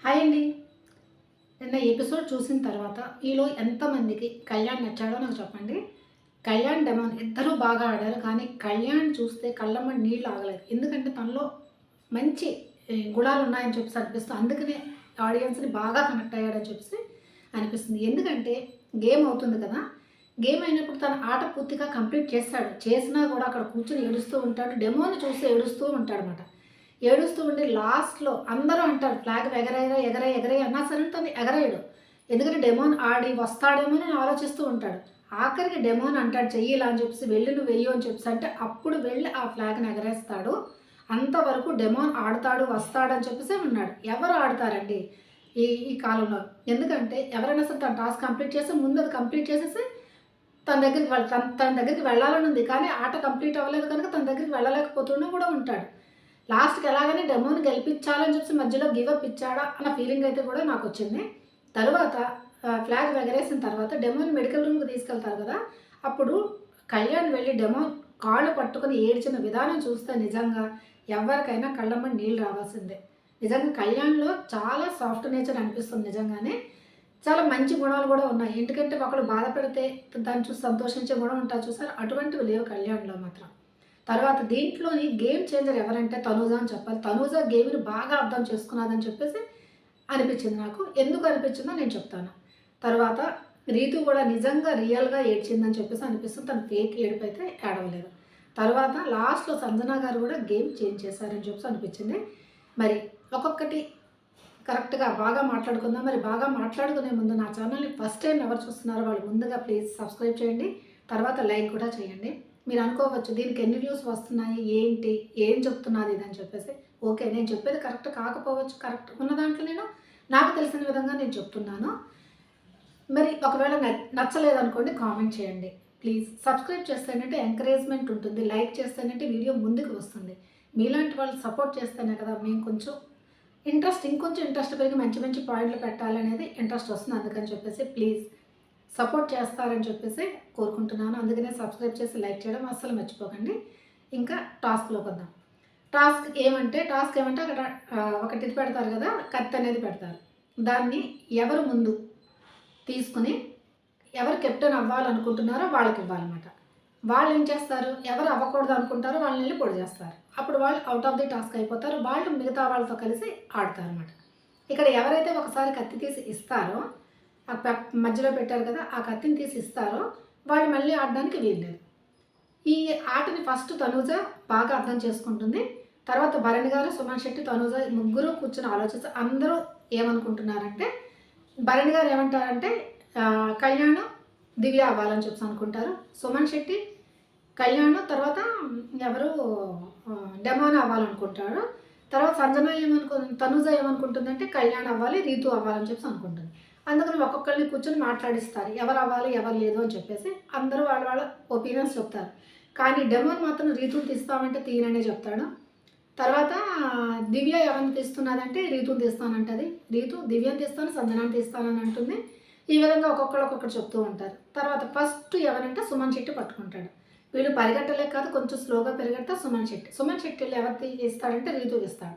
Hi అండి. నిన్న episode చూసిన తర్వాత మీలో ఎంతమందికి కళ్యాణ్ నచ్చాడో నాకు చెప్పండి. కళ్యాణ్, డెమాన్ ఇద్దరూ బాగా ఆడారు. కానీ కళ్యాణ్ చూస్తే కళ్ళమ్మట నీళ్ళు ఆగలేదు. ఎందుకంటే తనలో మంచి గుణాలు ఉన్నాయని చెప్పేసి అనిపిస్తుంది. అందుకనే ఆడియన్స్‌ని బాగా కనెక్ట్ అయ్యాడని చెప్పేసి అనిపిస్తుంది. ఎందుకంటే గేమ్ అవుతుంది కదా! గేమ్ అయినప్పుడు తన ఆట పూర్తిగా కంప్లీట్ చేస్తాడు. చేసినా కూడా అక్కడ కూర్చొని ఏడుస్తూ ఉంటాడు. డెమోని చూసి ఏడుస్తూ ఉంటాడనమాట. ఏడుస్తూ ఉండి లాస్ట్‌లో అందరూ అంటారు ఫ్లాగ్ ఎగరేయరా, ఎగరేయి అన్నా సరే తను ఎగరేయడు. ఎందుకంటే డెమోన్ ఆడి వస్తాడేమోనని ఆలోచిస్తూ ఉంటాడు. ఆఖరికి డెమోన్ అంటాడు చెయ్యి ఇలా అని చెప్పేసి వెళ్లి నువ్వు వెయ్యు అని చెప్పేసి అంటే అప్పుడు వెళ్ళి ఆ ఫ్లాగ్‌ని ఎగరేస్తాడు. అంతవరకు డెమోన్ ఆడతాడు, వస్తాడని చెప్పేసి ఉన్నాడు. ఎవరు ఆడతారండి ఈ ఈ కాలంలో? ఎందుకంటే ఎవరైనా సరే తన టాస్క్ కంప్లీట్ చేసి ముందు అది కంప్లీట్ చేసేసి తన దగ్గరికి వెళ్ళాలని ఉంది. కానీ ఆట కంప్లీట్ అవ్వలేదు కనుక తన దగ్గరికి వెళ్ళలేకపోతూనే కూడా ఉంటాడు. లాస్ట్‌కి ఎలాగైనా డెమోని గెలిపించాలని చెప్పేసి మధ్యలో గివ్ అప్ ఇచ్చాడా అన్న ఫీలింగ్ అయితే కూడా నాకొచ్చింది. తరువాత ఫ్లాగ్ ఎగరేసిన తర్వాత డెమోని మెడికల్ రూమ్‌కి తీసుకెళ్తారు కదా! అప్పుడు కళ్యాణ్ వెళ్లి డెమోన్ కాళ్ళు పట్టుకొని ఏడ్చిన విధానం చూస్తే నిజంగా ఎవరికైనా కళ్ళమ్మట నీళ్ళు రావాల్సిందే. నిజంగా కళ్యాణ్‌లో చాలా సాఫ్ట్ నేచర్ అనిపిస్తుంది నిజంగానే. చాలా మంచి గుణాలు కూడా ఉన్నాయి. ఎందుకంటే ఒకళ్ళు బాధపడితే దాన్ని చూసి సంతోషించే గుణం ఉంటది చూసారా? అటువంటివి లేవు కళ్యాణ్‌లో మాత్రం. తర్వాత దీంట్లోని గేమ్ చేంజర్ ఎవరంటే తనూజ అని చెప్పాలి. తనూజ గేమ్‌ని బాగా అర్థం చేసుకున్నదని చెప్పేసి అనిపించింది నాకు. ఎందుకు అనిపించిందో నేను చెప్తాను. తర్వాత రీతు కూడా నిజంగా రియల్‌గా ఏడ్చిందని చెప్పేసి అనిపిస్తుంది. తను ఫేక్ ఏడుపైతే ఏడవలేదు. తర్వాత లాస్ట్‌లో సంజన గారు కూడా గేమ్ చేంజ్ చేశారని చెప్పేసి అనిపించింది. మరి ఒక్కొక్కటి కరెక్ట్‌గా బాగా మాట్లాడుకుందాం. మరి బాగా మాట్లాడుకునే ముందు నా ఛానల్‌ని ఫస్ట్ టైం ఎవరు చూస్తున్నారో వాళ్ళు ముందుగా ప్లీజ్ సబ్స్క్రైబ్ చేయండి. తర్వాత లైక్ కూడా చేయండి. మీరు అనుకోవచ్చు దీనికి ఎన్ని వ్యూస్ వస్తున్నాయి? ఏంటి? ఏం చెప్తున్నది ఇదని చెప్పేసి. ఓకే. నేను చెప్పేది కరెక్ట్ కాకపోవచ్చు. కరెక్ట్ ఉన్న దాంట్లో నేను నాకు తెలిసిన విధంగా నేను చెప్తున్నాను. మరి ఒకవేళ నచ్చలేదనుకోండి కామెంట్ చేయండి. ప్లీజ్ సబ్స్క్రైబ్ చేస్తేనంటే ఎంకరేజ్‌మెంట్ ఉంటుంది. లైక్ చేస్తేనంటే వీడియో ముందుకు వస్తుంది. మీలాంటి వాళ్ళు సపోర్ట్ చేస్తేనే కదా మేము కొంచెం ఇంకొంచెం ఇంట్రెస్ట్ పెరిగి మంచి మంచి పాయింట్లు పెట్టాలనేది ఇంట్రెస్ట్ వస్తుంది. అందుకని చెప్పేసి ప్లీజ్ సపోర్ట్ చేస్తారని చెప్పేసి కోరుకుంటున్నాను. అందుకనే సబ్స్క్రైబ్ చేసి లైక్ చేయడం అస్సలు మర్చిపోకండి. ఇంకా టాస్క్‌లోకి వద్దాం. టాస్క్ ఏమంటే అక్కడ ఒకటి ఇది పెడతారు కదా! కత్తి అనేది పెడతారు. దాన్ని ఎవరు ముందు తీసుకొని ఎవరు కెప్టెన్ అవ్వాలనుకుంటున్నారో వాళ్ళకివ్వాలన్నమాట. వాళ్ళేం చేస్తారు? ఎవరు అవ్వకూడదు అనుకుంటారో వాళ్ళనెళ్లి పొడి చేస్తారు. అప్పుడు వాళ్ళు ఔట్ ఆఫ్ ది టాస్క్ అయిపోతారు. వాళ్ళు మిగతా వాళ్ళతో కలిసి ఆడతారన్నమాట. ఇక్కడ ఎవరైతే ఒకసారి కత్తి తీసి ఇస్తారో ఆ మధ్యలో పెట్టారు కదా! ఆ కత్తిని తీసి ఇస్తారో వాళ్ళు మళ్ళీ ఆడడానికి వీల్లేదు. ఈ ఆటని ఫస్ట్ తనూజ బాగా అర్థం చేసుకుంటుంది. తర్వాత భరణి గారు, సుమన్ శెట్టి, తనూజ ముగ్గురు కూర్చొని ఆలోచిస్తే అందరూ ఏమనుకుంటున్నారంటే భరణి గారు ఏమంటారంటే కళ్యాణ్, దివ్య అవ్వాలని చెప్పేసి అనుకుంటారు. సుమన్ శెట్టి, కళ్యాణ్ తర్వాత ఎవరు డెమాన్ అవ్వాలనుకుంటాడు. తర్వాత సంజన తనూజ ఏమనుకుంటుందంటే కళ్యాణ్ అవ్వాలి, రీతు అవ్వాలని చెప్పేసి అనుకుంటుంది. అందుకని ఒక్కొక్కరిని కూర్చొని మాట్లాడిస్తారు. ఎవరు అవ్వాలి, ఎవరు లేదు అని చెప్పేసి అందరూ వాళ్ళ వాళ్ళ ఒపీనియన్స్ చెప్తారు. కానీ డెమోన్ మాత్రం రీతుని తీస్తామంటే తీయననే చెప్తాడు. తర్వాత దివ్య ఎవరిని తీస్తున్నదంటే రీతుని తీస్తానంటది. రీతు దివ్యని తీస్తాను, సంజనాని తీస్తానని అంటుంది. ఈ విధంగా ఒక్కొక్కరు చెప్తూ ఉంటారు. తర్వాత ఫస్ట్ ఎవరంటే సుమన్ శెట్టి పట్టుకుంటాడు. వీళ్ళు పరిగెట్టలేక కాదు కొంచెం స్లోగా పరిగెడితే సుమన్ శెట్టి. సుమన్ శెట్టిలో ఎవరు తీస్తాడంటే రీతుకి ఇస్తాడు.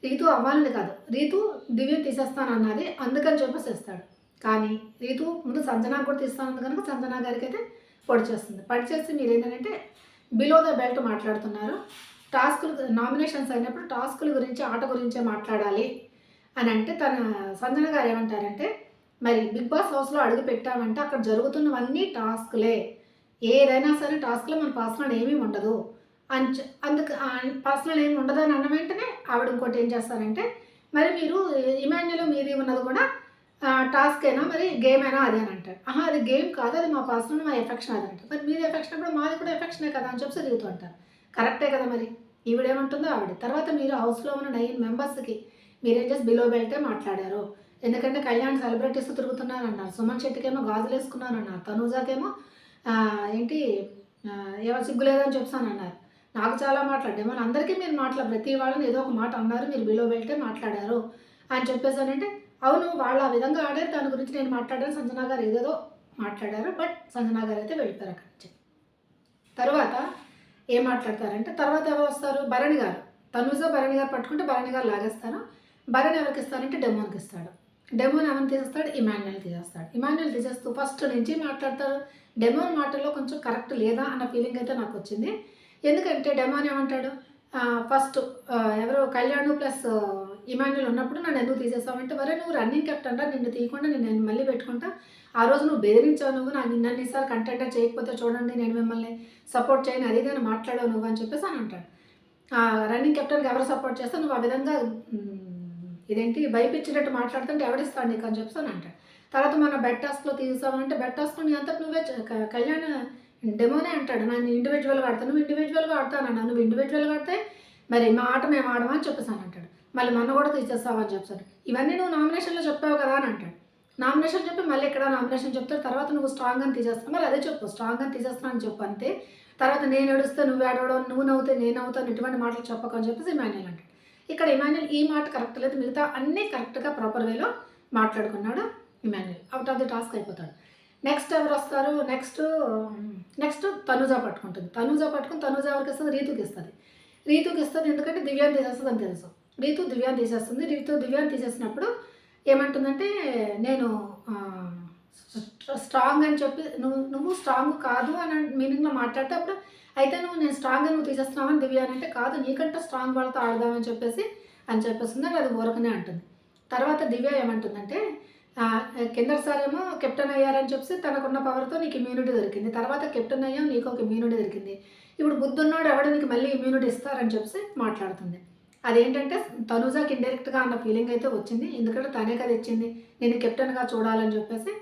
రీతు అవ్వాలని కాదు. రీతు దివ్యని తీసేస్తానన్నది. అందుకని చెప్పేసి ఇస్తాడు. కానీ రీతు ముందు సంజనాకు కూడా తీస్తానంది కనుక సంజనా గారికైతే పొడి చేస్తుంది. పొడి చేసి మీరేంటంటే బిలో ద బెల్ట్ మాట్లాడుతున్నారు. టాస్కులు నామినేషన్స్ అయినప్పుడు టాస్కుల గురించి ఆట గురించే మాట్లాడాలి అని అంటే సంజన గారు ఏమంటారంటే మరి బిగ్ బాస్ హౌస్‌లో అడుగు పెట్టామంటే అక్కడ జరుగుతున్నవన్నీ టాస్కులే. ఏదైనా సరే టాస్క్‌లో మన పర్సనల్ ఏమీ ఉండదు. అందుకు పర్సనల్ ఏమి ఉండదని అన్న వెంటనే ఆవిడ ఇంకోటి ఏం చేస్తారంటే మరి మీరు ఇమాన్యుల్ మీది ఉన్నది కూడా టాస్కేనా మరి గేమేనా అది అని అంటారు. అది గేమ్ కాదు, అది మా పర్సనల్, మా ఎఫెక్షన్ అది అంటారు. మరి మీది ఎఫెక్షన్ అప్పుడు మాది కూడా ఎఫెక్షనే కదా అని చెప్పి తిరుగుతూ అంటారు. కరెక్టే కదా మరి. ఈవిడేమంటుందో ఆవిడ. తర్వాత మీరు హౌస్‌లో ఉన్న 9 మెంబర్స్‌కి మీరేం చేసి బిలో బెల్టే మాట్లాడారు. ఎందుకంటే కళ్యాణ్ సెలబ్రిటీస్‌తో తిరుగుతున్నారన్నారు. సుమన్ శెట్టికేమో గాజులేసుకున్నానన్నారు. తనూజకేమో ఏంటి ఏమో సిగ్గు లేదని చెప్పేసానన్నారు. నాకు చాలా మాట్లాడారు. మన అందరికీ మీరు ప్రతి వాళ్ళని ఏదో ఒక మాట అన్నారు. మీరు బిలో బెల్టే మాట్లాడారు అని చెప్పేసానంటే అవును వాళ్ళు ఆ విధంగా ఆడారు. దాని గురించి నేను మాట్లాడాను. సంజన గారు ఏదేదో మాట్లాడారు. బట్ సంజన గారు అయితే వెళ్ళిపోయారు అక్కడి నుంచి. తర్వాత ఏం మాట్లాడతారంటే తర్వాత ఎవరు వస్తారు? భరణి గారు. తనూజ భరణి గారు పట్టుకుంటే భరణి గారు లాగేస్తారు. భరణ్ ఎవరికి ఇస్తారంటే డెమోన్కి ఇస్తాడు. డెమోన్ ఎవరిని తీసేస్తాడు? ఇమాన్యుయల్ తీసేస్తాడు. ఇమాన్యుయల్ తీసేస్తూ ఫస్ట్ నుంచి మాట్లాడతారు. డెమోన్ మాటల్లో కొంచెం కరెక్ట్ లేదా అన్న ఫీలింగ్ అయితే నాకు వచ్చింది. ఎందుకంటే డెమోన్ ఏమంటాడు, ఫస్ట్ ఎవరు కళ్యాణ్ ప్లస్ ఇమాన్యుయల్ ఉన్నప్పుడు నన్ను ఎందుకు తీసేసావంటే, మరే నువ్వు రన్నింగ్ కెప్టెన్ రా, నిన్ను తీయకుండా నేను మళ్ళీ పెట్టుకుంటా. ఆ రోజు నువ్వు బెదిరించావు, నువ్వు నాకు నిన్నన్నిసార్లు కంటెంటర్ చేయకపోతే చూడండి నేను మిమ్మల్ని సపోర్ట్ చేయను, అది ఇదని మాట్లాడావు నువ్వు అని చెప్పేసి అని అంటాడు. రన్నింగ్ కెప్టెన్కి ఎవరు సపోర్ట్ చేస్తే నువ్వు ఆ విధంగా ఇదేంటి భయపించినట్టు మాట్లాడుతుంటే ఎవడిస్తాడు నీకు అని చెప్పేసి అని అంటాడు. తర్వాత మన బెడ్ టాస్క్లో తీసావంటే బెడ్ టాస్క్లో నీ అంతకు నువ్వే కళ్యాణ్ డెమోనే అంటాడు, నన్ను ఇండివిజువల్గా ఆడతాను, నువ్వు ఇండివిజువల్గా ఆడతానన్నా, నువ్వు ఇండివిజువల్గా ఆడితే మరి మా ఆట మేము ఆడమని చెప్పేసాను అంటాడు. మళ్ళీ మొన్న కూడా తీసేస్తావు అని చెప్తాడు. ఇవన్నీ నువ్వు నామినేషన్లో చెప్పావు కదా అని అంటాడు. నామినేషన్ చెప్పి మళ్ళీ ఇక్కడ నామినేషన్ చెప్తాడు. తర్వాత నువ్వు స్ట్రాంగ్ అని తీసేస్తావు, మరి అదే చెప్పు, స్ట్రాంగ్ అని తీసేస్తాను అని చెప్పు అంతే. తర్వాత నేను ఏడుస్తే నువ్వు ఏడవడం, నువ్వు నవ్వుతే నేను అవుతాను, ఇటువంటి మాటలు చెప్పకని చెప్పేసి ఇమాన్యుయల్ అంటాడు. ఇక్కడ ఇమాన్యుయల్ ఈ మాట కరెక్ట్ లేదు, మిగతా అన్నీ కరెక్ట్గా ప్రాపర్ వేలో మాట్లాడుకున్నాడు Emmanuel. Out of the task అయిపోతాడు. నెక్స్ట్ ఎవరు వస్తారు? నెక్స్ట్ తనుజ పట్టుకుంటుంది. తనుజ పట్టుకుని తనుజ ఎవరికి ఇస్తుంది? రీతుకి ఇస్తుంది. రీతుకి ఇస్తుంది ఎందుకంటే దివ్యాన్ని తీసేస్తుంది అని తెలుసు. రీతు దివ్యాన్ని తీసేస్తుంది. దివ్యాన్ని తీసేసినప్పుడు ఏమంటుందంటే, నేను స్ట్రాంగ్ అని చెప్పి నువ్వు స్ట్రాంగ్ కాదు అని మీనింగ్లో మాట్లాడితే అప్పుడు అయితే నేను స్ట్రాంగ్గా నువ్వు తీసేస్తున్నావని దివ్య అంటే, కాదు నీకంటే స్ట్రాంగ్ వాళ్ళతో ఆడదామని చెప్పేసింది. అది ఊరకనే అంటుంది. తర్వాత దివ్య ఏమంటుందంటే, కిందసారి ఏమో కెప్టెన్ అయ్యారని చెప్పి తనకున్న పవర్తో నీకు ఇమ్యూనిటీ దొరికింది, తర్వాత కెప్టెన్ అయ్యావు నీకు ఒక ఇమ్యూనిటీ దొరికింది, ఇప్పుడు బుద్ధున్నాడు ఎవడ నీకు మళ్ళీ ఇమ్యూనిటీ ఇస్తారని చెప్పి మాట్లాడుతుంది. అదేంటంటే తనుజాకి ఇండైరెక్ట్గా అన్న ఫీలింగ్ అయితే వచ్చింది. ఎందుకంటే తనే కదా ఇచ్చింది నేను కెప్టెన్గా చూడాలని చెప్పేసి,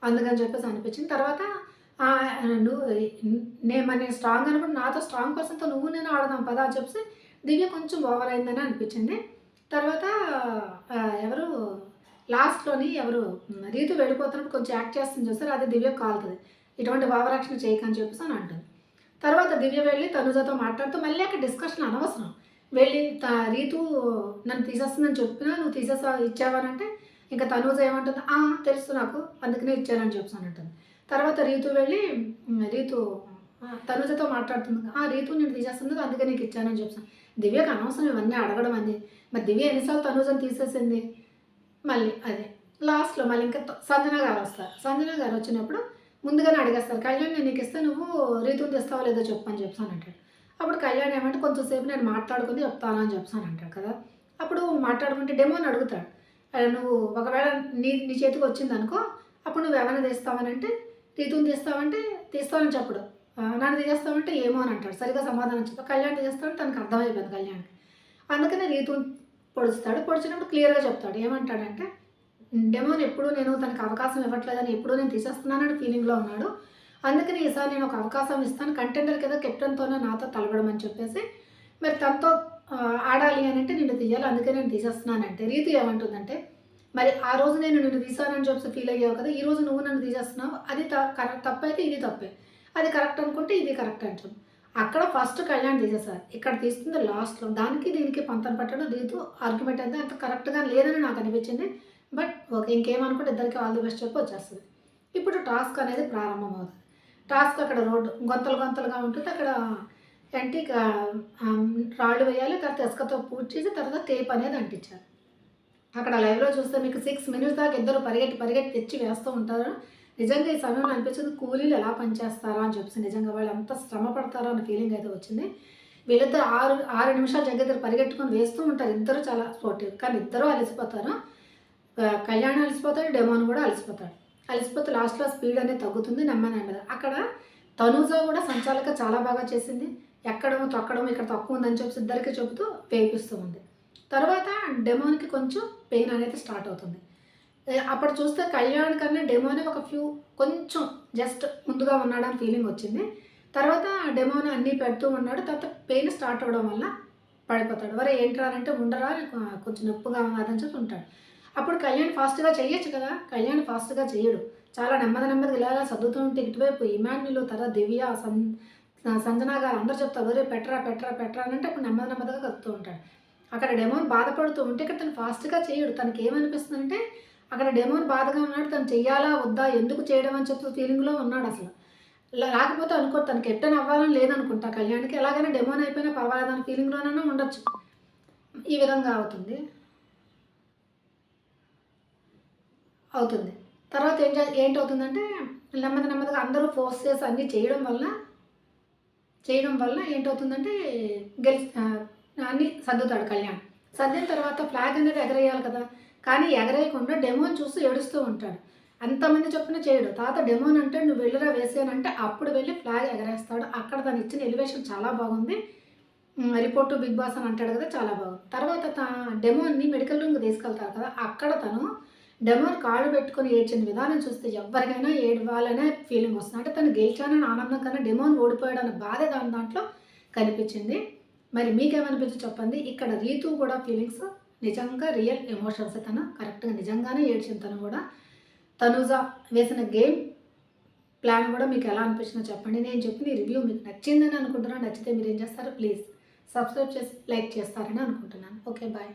అందుకని చెప్పేసి అనిపించింది. తర్వాత నేను స్ట్రాంగ్ అనుకుంటే నాతో స్ట్రాంగ్ పర్సన్తో నువ్వు నేను ఆడదాం పదా అని చెప్పి దివ్య కొంచెం ఓవర్ అయిందని అనిపించింది. తర్వాత ఎవరు లాస్ట్లోని రీతు వెళ్ళిపోతున్నప్పుడు కొంచెం యాక్ట్ చేస్తుంది చూస్తారు, అది దివ్య కాలుతుంది, ఇటువంటి ఓవరాక్షన్ చేయకని చెప్పేసి అని అంటుంది. తర్వాత దివ్య వెళ్ళి తనుజతో మాట్లాడుతూ మళ్ళీ అక్కడ డిస్కషన్ అనవసరం. వెళ్ళి రీతు నన్ను తీసేస్తుందని చెప్పినా నువ్వు ఇచ్చావనంటే ఇంకా తనుజ ఏమంటుంది, తెలుసు నాకు అందుకనే ఇచ్చానని చెప్పాను అంటుంది. తర్వాత రీతు వెళ్ళి తనుజతో మాట్లాడుతుంది, రీతు నేను తీసేస్తుంది అందుకే నీకు ఇచ్చానని చెప్తాను. దివ్యకు అనవసరం ఇవన్నీ అడగడం అంది. మరి దివ్య ఎన్నిసార్లు తనుజని తీసేసింది. మళ్ళీ అదే లాస్ట్లో మళ్ళీ ఇంకా సంజన గారు వస్తారు. సంజన గారు వచ్చినప్పుడు ముందుగానే అడిగేస్తారు, కళ్యాణ్ నేను నీకు ఇస్తే నువ్వు రీతుని తెస్తావో లేదో చెప్పని చెప్తాను అంటాడు. అప్పుడు కళ్యాణ్ ఏమంటే కొంచెంసేపు నేను మాట్లాడుకుని చెప్తాను అని చెప్తాను అంటాడు కదా. అప్పుడు మాట్లాడుకుంటే డెమోని అడుగుతాడు, నువ్వు ఒకవేళ నీ చేతికి వచ్చింది అనుకో, అప్పుడు నువ్వు ఎవరైనా తీస్తావని అంటే, రీతుని తీస్తావంటే తీస్తావని చెప్పడు, నన్ను తీసేస్తావంటే ఏమో అని అంటాడు. సరిగా సమాధానం చెప్తా కళ్యాణ్ తీసేస్తావంటే తనకు అర్థమైపోయింది కళ్యాణ్కి. అందుకనే రీతుని పొడిచినప్పుడు క్లియర్గా చెప్తాడు. ఏమంటాడంటే, డెమోన్ ఎప్పుడు నేను తనకు అవకాశం ఇవ్వట్లేదని ఎప్పుడూ నేను తీసేస్తున్నానని ఫీలింగ్లో ఉన్నాడు, అందుకని ఈసారి నేను ఒక అవకాశం ఇస్తాను, కంటెండర్ కదా కెప్టెన్తోనే నాతో తలబడమని చెప్పేసి మరి తనతో ఆడాలి అని అంటే నిన్ను తీయాలి, అందుకే నేను తీసేస్తున్నానంటే రీతు ఏమంటుందంటే, మరి ఆ రోజు నేను నిన్ను తీసానని చెప్పి ఫీల్ అయ్యావు కదా, ఈరోజు నువ్వు నన్ను తీసేస్తున్నావు, అది తప్పైతే ఇది తప్పే, అది కరెక్ట్ అనుకుంటే ఇది కరెక్ట్ అంటాను. అక్కడ ఫస్ట్ కళ్యాణ్ తీసేసారు, ఇక్కడ తీసుకుంది లాస్ట్లో. దానికి దీనికి పంతన పట్టడం రీతు ఆర్గ్యుమెంట్ అయితే అంత కరెక్ట్గా లేదని నాకు అనిపించింది. బట్ ఓకే, ఇంకేమనుకుంటే ఇద్దరికి ఆల్ ది బెస్ట్ చెప్పి వచ్చేస్తుంది. ఇప్పుడు టాస్క్ అనేది ప్రారంభమవుతుంది. టాస్క్ అక్కడ రోడ్డు గొంతలుగా ఉంటుంది. అక్కడ ఏంటి రాళ్ళు వేయాలి, తర్వాత ఇసుకతో పూర్తి చేసి తర్వాత టేప్ అనేది అంటించారు. అక్కడ లైవ్లో చూస్తే మీకు 6 minutes దాకా ఇద్దరు పరిగెట్టి తెచ్చి వేస్తూ ఉంటారు. నిజంగా ఈ సమయంలో అనిపించింది కూలీలు ఎలా పనిచేస్తారా అని చెప్పి, నిజంగా వాళ్ళు ఎంత శ్రమ పడతారో అన్న ఫీలింగ్ అయితే వచ్చింది. వీళ్ళిద్దరు 6 నిమిషాలు దగ్గర పరిగెట్టుకొని వేస్తూ ఉంటారు. ఇద్దరు చాలా స్పోర్టివ్, కానీ ఇద్దరు అలసిపోతారు. కళ్యాణ్ అలసిపోతాడు, డెమోన్ కూడా అలసిపోతే లాస్ట్లో స్పీడ్ అనేది తగ్గుతుంది, నెమ్మది. అక్కడ తనూజ కూడా సంచాలక చాలా బాగా చేసింది. ఎక్కడము తొక్కడం ఇక్కడ తక్కువ ఉందని చెప్పి ఇద్దరికి చెబుతూ వేపిస్తూ ఉంది. తర్వాత డెమోన్కి కొంచెం పెయిన్ అనేది స్టార్ట్ అవుతుంది. అప్పుడు చూస్తే కళ్యాణ్ కన్నా డెమోనే కొంచెం జస్ట్ ముందుగా ఉన్నాడని ఫీలింగ్ వచ్చింది. తర్వాత డెమోని అన్నీ పెడుతూ ఉన్నాడు. తర్వాత పెయిన్ స్టార్ట్ అవ్వడం వల్ల పడిపోతాడు. వరే ఏంట్రా అంటే ఉండరా కొంచెం నొప్పిగా ఉన్నదని చెప్పి ఉంటాడు. అప్పుడు కళ్యాణ్ ఫాస్ట్గా చేయొచ్చు కదా, కళ్యాణ్ ఫాస్ట్గా చేయడు, చాలా నెమ్మదిగా ఇలా సర్దుతూ ఉంటే ఇటువైపు ఇమాన్యులు, తర్వాత దివ్య, సంజన గారు అందరూ చెప్తారు వరే పెట్టరా అని అంటే అప్పుడు నెమ్మదిగా కలుపుతూ ఉంటాడు. అక్కడ డెమోన్ బాధపడుతూ ఉంటే ఇక్కడ తను ఫాస్ట్గా చేయడు. తనకి ఏమనిపిస్తుందంటే అక్కడ డెమోన్ బాధగా ఉన్నాడు, తను చెయ్యాలా వద్దా ఎందుకు చేయడం అని చెప్పి ఫీలింగ్లో ఉన్నాడు. అసలు లేకపోతే అనుకో తను కెప్టెన్ అవ్వాలని లేదనుకుంటా కళ్యాణ్కి, ఎలాగైనా డెమోన్ అయిపోయినా పర్వాలేదని ఫీలింగ్లోనైనా ఉండొచ్చు. ఈ విధంగా అవుతుంది. అవుతుంది. తర్వాత ఏంటవుతుందంటే నెమ్మదిగా అందరూ ఫోర్స్ చేసి అన్నీ చేయడం వల్ల ఏంటవుతుందంటే అన్నీ సర్దుతాడు కళ్యాణ్. సర్దిన తర్వాత ఫ్లాగ్ అనేది ఎగరేయాలి కదా! కానీ ఎగరేయకుండా డెమోని చూసి ఏడుస్తూ ఉంటాడు. అంతమంది చొప్పున చేయడు. తర్వాత డెమోని అంటే "నువ్వు వెళ్ళిరా వేసేయనంటే" అప్పుడు వెళ్ళి ఫ్లాగ్ ఎగరేస్తాడు. అక్కడ తను ఇచ్చిన ఎలివేషన్ చాలా బాగుంది. రిపోర్ట్ టు బిగ్ బాస్ అని అంటాడు కదా! చాలా బాగుంది. తర్వాత డెమోని మెడికల్ రూమ్‌కి తీసుకెళ్తారు కదా! అక్కడ తను డెమోని కాళ్ళు పెట్టుకొని ఏడ్చిన విధానం చూస్తే ఎవ్వరికైనా ఏడవాలనే ఫీలింగ్ వస్తుంది. అంటే తను గెలిచానని ఆనందం కన్నా డెమోని ఓడిపోయాడన్న బాధే దాంట్లో కనిపించింది. మరి మీకేమనిపించిందో చెప్పండి. ఇక్కడ రీతు కూడా ఫీలింగ్స్ నిజంగా రియల్ ఎమోషన్స్ తను కరెక్ట్‌గా నిజంగానే ఏడ్చింది తను కూడా. తనూజ వేసిన గేమ్ ప్లాన్ కూడా మీకు ఎలా అనిపించిందో చెప్పండి. నేను చెప్పిన ఈ రివ్యూ మీకు నచ్చిందని అనుకుంటున్నాను. నచ్చితే మీరేం చేస్తారు? ప్లీజ్ సబ్స్క్రైబ్ చేసి లైక్ చేస్తారని అనుకుంటున్నాను. ఓకే. బాయ్.